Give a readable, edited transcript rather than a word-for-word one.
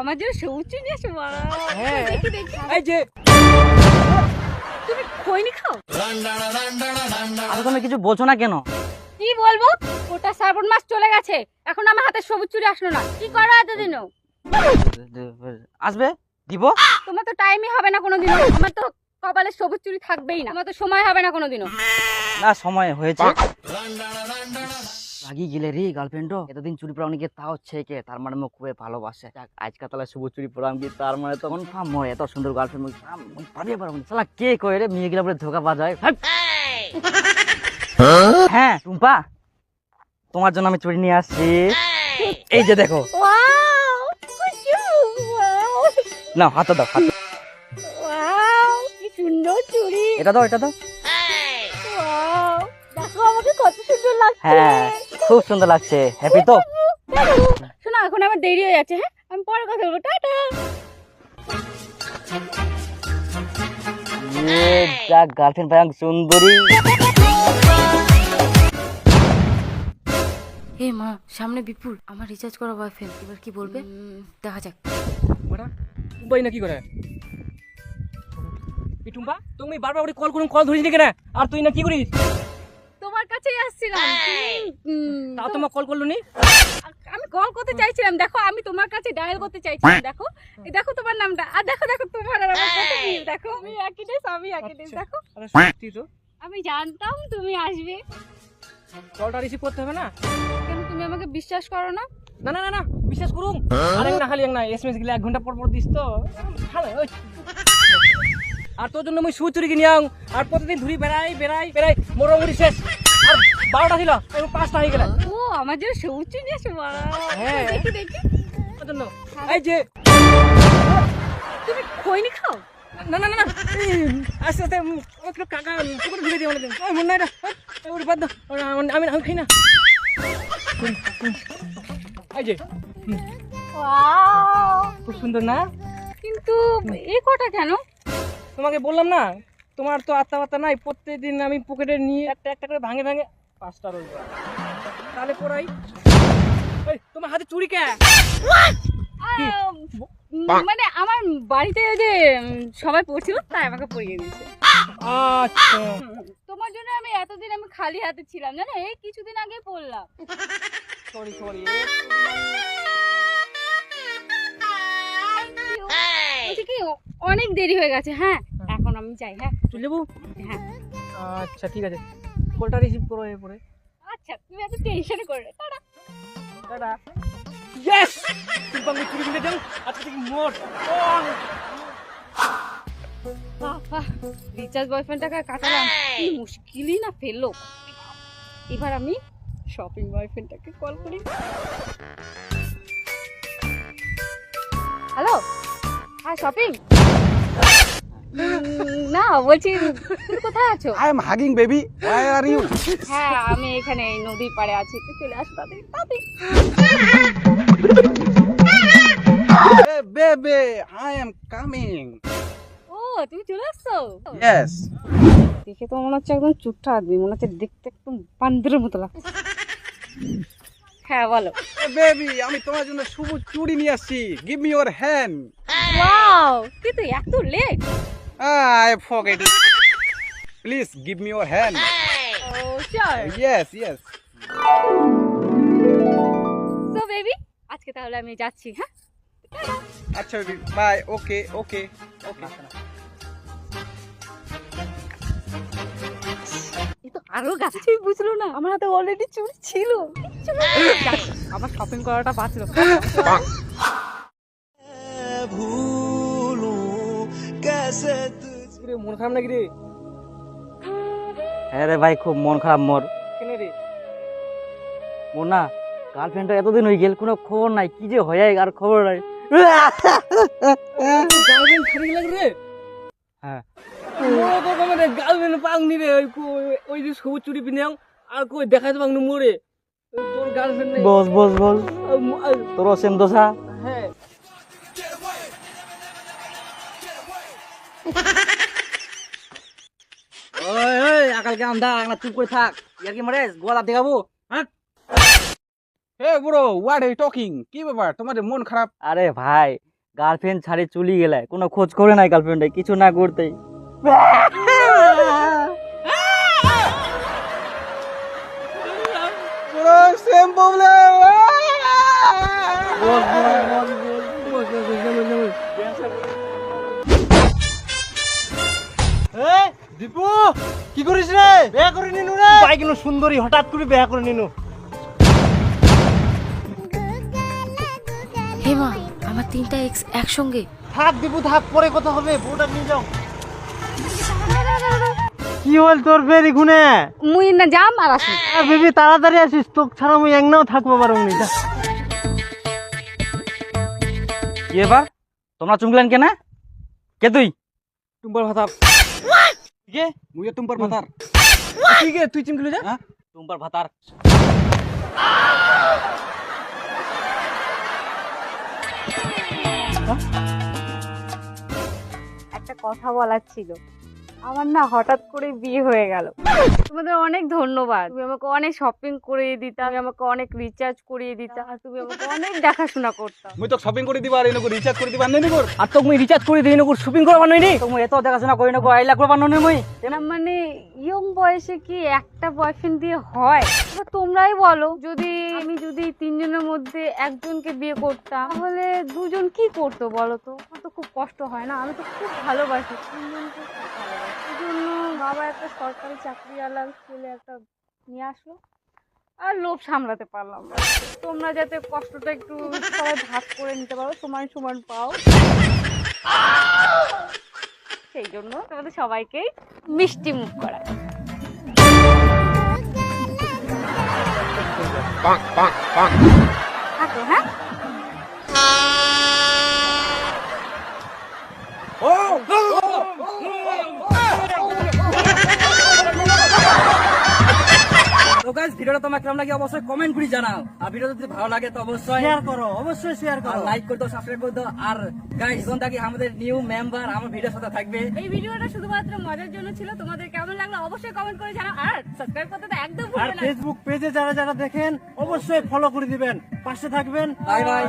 আমার জন্য সবুজ চুড়ি নিয়ে এসো। হ্যাঁ। দেখি দেখি। এই যে তুমি খৈনি খাও? আচ্ছা তুমি কিছু বলছো না কেন? কি বলবো, ওটা শ্রাবণ মাস চলে গেছে, এখন আমার হাতে সবুজ চুড়ি আসলো না, কি করো এতদিনও? আসবে দিব। তোমার তো টাইমই হবে না কোনোদিনও, আমার তো কপালে সবুজ চুড়ি থাকবেই না, আমার তো সময় হবে না কোনোদিনও। না সময় হয়েছে। রাগি গেলে রে গার্লফ্রেন্ডও এতদিন চুরি পরা অনেকে তাও ছেকে, তার মানে মুখ খুবই ভালোবাসে। আজকাল তাহলে সবুজ চুরি পরাম কি তার মানে তখন মরে এত সুন্দর গার্লফ্রেন্ড পারিয়ে পারবো না। শালা কে কই রে মেয়ে গেলে বলে ধোকা বাজায়। হ্যাঁ টুম্পা, তোমার জন্য আমি চুরি নিয়ে আসছি। এই যে দেখো। ওয়াও ওয়াও না হাতে দাও, হাতে। ওয়াও কি সুন্দর চুড়ি। এটা দাও, এটা দাও। ওয়াও দেখো আমাকে কত সুন্দর লাগছে। হ্যাঁ খুব সুন্দর লাগছে। হ্যাপি তো? শোনো এখন আমার দেরি হয়ে যাচ্ছে, হ্যাঁ আমি পরে কথা বলবো, টাটা। যা গার্লফ্রেন্ড ভাই সুন্দরী। হে মা, সামনে বিপুল, আমার রিচার্জ করা বয়ফ্রেন্ড, এবার কি বলবে দেখা যাক। ওরা টুম্পাই না কি করে? এই টুম্পা তুমি বারবার ওরে কল করুন, কল ধরিস নি কেন? আর তুই না কি করিস? তোমার কাছেই আসছিলাম, তাও তোমার কল করলো নি? আমি কল করতে চাইছিলাম, দেখো আমি তোমার কাছে ডায়াল করতে চাইছিলাম, দেখো এই দেখো তোমার নামটা, আর দেখো দেখো তোমার আর আমার কত মিল, দেখো আমি একই ডেস, আমি একই ডেস, দেখো আরে সত্যি তো, আমি জানতাম তুমি আসবে। কলটা রিসিভ করতে হবে না? কেন তুমি আমাকে বিশ্বাস করো না? না না না না বিশ্বাস করুম। আরে না খালি এক না এসএমএস গুলো 1 ঘন্টা পর পর দিস তো ভালো। আর তোর জন্য আমি সুচুরি কিনি আং, আর প্রতিদিন ধরি বেড়াই বেড়াই বেড়াই মোটামুটি শেষ। আর 12টা ছিল এখন 5টা হয়ে গেল। ও আমার জন্য সবুজ চুড়ি নিয়ে এসো। হ্যাঁ। দেখি দেখি। তোর জন্য এই যে তুমি খৈনি খাও? না না না না আস্তে আস্তে একটু কাকা পুকুরে ঢুকে দিয়ে অনেকদিন মনে নাই না ওর বাদ দাও, আমি আমি খাই না। এই যে ওয়াও খুব সুন্দর না? কিন্তু এই কটা কেন? তোমাকে বললাম না তোমার তো আত্মা বাত্তা নাই, প্রত্যেকদিন আমি পকেটে নিয়ে একটা একটা করে ভাঙে ভাঙে 5টা রোজ তাহলে পড়াই। এই তোমার হাতে চুড়ি কে? মানে আমার বাড়িতে ওই যে সবাই পড়ছিল তাই আমাকে পরিয়ে দিয়েছে। আচ্ছা তোমার জন্য আমি এতদিন আমি খালি হাতে ছিলাম, জানো এই কিছুদিন আগে পড়লাম। Sorry sorry. বলছি কি অনেক দেরি হয়ে গেছে, হ্যাঁ এখন আমি যাই। হ্যাঁ চলে যাবো? হ্যাঁ আচ্ছা ঠিক আছে, কলটা রিসিভ করো এরপরে। আচ্ছা তুমি এত টেনশন করো না, টাটা। টাটা। ইয়েস তুমি আমি চুরি কিনে দাও আজকে থেকে মোট বাবা রিচার্জ বয়ফ্রেন্ডটাকে কাটালাম, কি মুশকিলই না ফেললো। এবার আমি শপিং বয়ফ্রেন্ডটাকে কল করি। হ্যালো, হ্যাঁ শপিং। না বলছি তুমি কোথায় আছো? I am hugging baby. Where are you? হ্যাঁ আমি এখানে এই নদীর পাড়ে আছি, তুই চলে আস তাড়াতাড়ি তাড়াতাড়ি। Hey baby, I am coming. ও তুমি চলে আসছো? Yes. দেখে তো মনে হচ্ছে একদম চুট্টা আদমি, মনে হচ্ছে দেখতে একদম বান্দরের মতো লাগছে। হ্যাঁ বলো। Hey baby, আমি তোমার জন্য সবুজ চুড়ি নিয়ে আসছি। Give me your hand. Wow কিন্তু এত late. I forget it. Please give me your hand. Oh sure. Yes, yes. So baby আজকে তাহলে আমি যাচ্ছি, হ্যাঁ আচ্ছা baby, bye. Okay, okay, okay. এই তো আরো গাছই বুঝলো না, আমার হাতে অলরেডি চুড়ি ছিল। যাক, আমার শপিং করাটা বাঁচলো। রে মন খারাপ নাকি রে? হ্যাঁ রে ভাই খুব মন খারাপ মোর। কেন রে? মোর না গার্লফ্রেন্ডটা এতদিন হয়ে গেল, কোনো খবর নাই, কি যে হয়ে আর খবর নাই। গার্লফ্রেন্ড ছাড়ি লাগে রে? হ্যাঁ মোরে তো মানে গার্লফ্রেন্ড পাংনি রে, ওই যে সবুজ চুড়ি পিনে আর কই দেখাতে পাংনি মোরে। তোর গার্লফ্রেন্ড নেই? বস বস বস, তোরও সেম দোষা। হ্যাঁ ওই ওই আকাল কে আমদা না, চুপ করে থাক। ইয়ার কি মারে গোলা দেখাবো? হ্যাঁ Hey bro, what are you talking? কি ব্যাপার? তোমার মন খারাপ? আরে ভাই গার্লফ্রেন্ড ছাড়ি চলে গেলে কোনো খোঁজ করে নাই গার্লফ্রেন্ডে কিছু না করতেই Bro, same problem. দীপু কি করিস রে? বিয়ে করে নিনু রে। পাই কেন সুন্দরী হঠাৎ করে বিয়ে করে নিনু। হে মা, আমার 3টা এক্স একসঙ্গে। থাক দীপু থাক, পরে কথা হবে, বউটা নিয়ে যাও। কি হল তোর বেরি গুনে? মুই না যাম আর আসি। বেবি তাড়াতাড়ি আসিস, তোক ছাড়া আমি একনাও থাকবো পারবো না। কি এবার তোমরা চুমকলেন কেন? কে তুই? টুম্বার ভাতা। কে? मुझे तुम पर बता। ঠিক আছে তুই চিমকলি যা। টুম্পার ভাতার। একটা কথা বলার ছিল, আমার না হঠাৎ করে বিয়ে হয়ে গেল। তোমাদের অনেক ধন্যবাদ, তুমি আমাকে অনেক শপিং করিয়ে দিতা, তুমি আমাকে অনেক রিচার্জ করিয়ে দিতা, আর তুমি আমাকে অনেক দেখাশোনা করতা। मुझे तो शॉपिंग कर दिबा रे नको रिचार्ज कर दिबा नहीं कर। আর তোক মুই রিচার্জ করে দিই নকুর শপিং করবা নইনি। তুমি এত দেখাশোনা করি না গো, আইলা করবা ননে মই। না মানে ইয়ং বয়সে কি একটা বয়ফ্রেন্ড দিয়ে হয়? এবার তোমরাই বলো, যদি 3 জনের মধ্যে একজনকে বিয়ে করতাম তাহলে 2 জন কি করতো বলো তো? আমার তো খুব কষ্ট হয় না? আমি তো খুব ভালোবাসি 3 জনকে, খুব ভালোবাসি। এই জন্য বাবা একটা সরকারি চাকরিওয়ালা ছেলে একটা নিয়ে আসলো, আর লোভ সামলাতে পারলাম না। তোমরা যাতে কষ্টটা একটু সবাই ভাগ করে নিতে পারো, সমান সমান পাও, সেই জন্য তোমাদের সবাইকেই মিষ্টি মুখ করায়। থাকো, হ্যাঁ? তো গাইস ভিডিওটা তোমার কেমন লাগে অবশ্যই কমেন্ট করে জানাও, আর ভিডিও যদি ভালো লাগে তো অবশ্যই শেয়ার করো, অবশ্যই শেয়ার আর করো। লাইক করে দাও, সাবস্ক্রাইব করে দাও। আর গাইস এখন থেকে আমাদের নিউ মেম্বার আমার ভিডিওর সাথে থাকবে। এই ভিডিওটা শুধুমাত্র মজার জন্য ছিল, তোমাদের কেমন লাগলো অবশ্যই কমেন্ট করে জানাও, আর সাবস্ক্রাইব করতে তো একদম আর ভুলবে না। ফেসবুক পেজে যারা যারা দেখেন অবশ্যই ফলো করে দিবেন, পাশে থাকবেন। Bye bye.